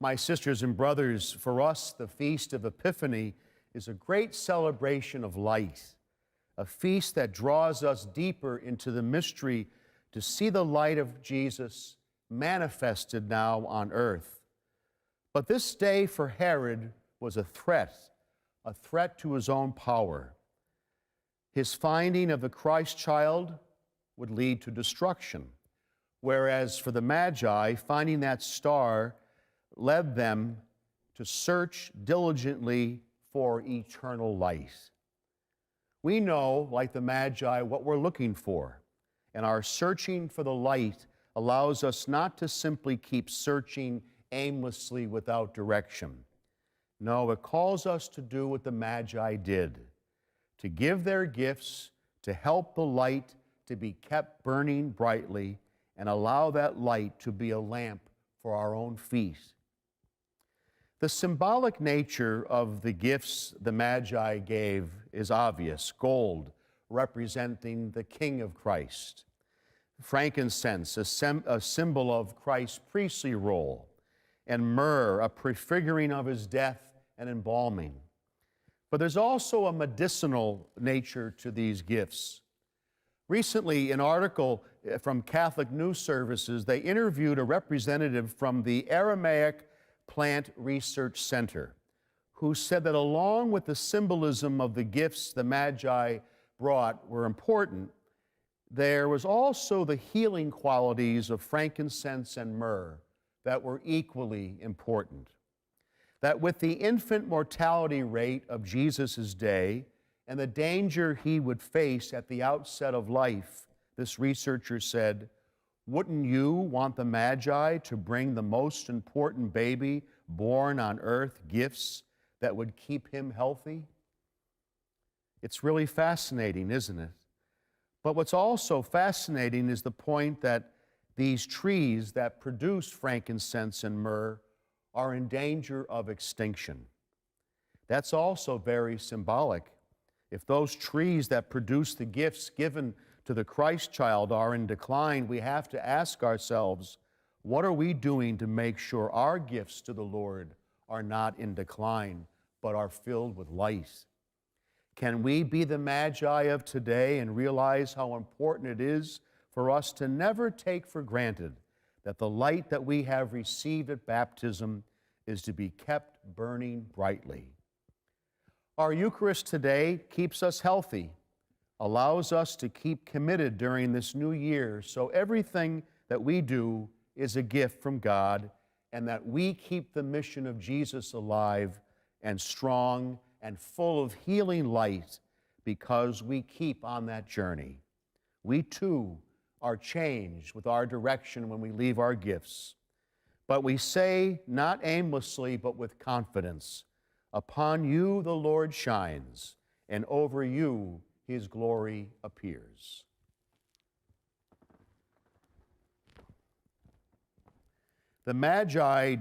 My sisters and brothers, for us, the Feast of Epiphany is a great celebration of light, a feast that draws us deeper into the mystery to see the light of Jesus manifested now on earth. But this day for Herod was a threat to his own power. His finding of the Christ child would lead to destruction, whereas for the Magi, finding that star led them to search diligently for eternal light. We know, like the Magi, what we're looking for, and our searching for the light allows us not to simply keep searching aimlessly without direction. No, it calls us to do what the Magi did, to give their gifts, to help the light to be kept burning brightly, and allow that light to be a lamp for our own feet. The symbolic nature of the gifts the Magi gave is obvious. Gold, representing the King of Christ. Frankincense, a symbol of Christ's priestly role. And myrrh, a prefiguring of his death and embalming. But there's also a medicinal nature to these gifts. Recently, an article from Catholic News Services, they interviewed a representative from the Aramaic Plant Research Center, who said that along with the symbolism of the gifts the Magi brought were important, there was also the healing qualities of frankincense and myrrh that were equally important. That with the infant mortality rate of Jesus' day and the danger he would face at the outset of life, this researcher said, wouldn't you want the Magi to bring the most important baby born on earth gifts that would keep him healthy? It's really fascinating, isn't it? But what's also fascinating is the point that these trees that produce frankincense and myrrh are in danger of extinction. That's also very symbolic. If those trees that produce the gifts given to the Christ child are in decline, we have to ask ourselves, what are we doing to make sure our gifts to the Lord are not in decline, but are filled with light? Can we be the Magi of today and realize how important it is for us to never take for granted that the light that we have received at baptism is to be kept burning brightly? Our Eucharist today keeps us healthy, allows us to keep committed during this new year, so everything that we do is a gift from God, and that we keep the mission of Jesus alive and strong and full of healing light because we keep on that journey. We too are changed with our direction when we leave our gifts. But we say, not aimlessly, but with confidence, upon you the Lord shines, and over you his glory appears. The Magi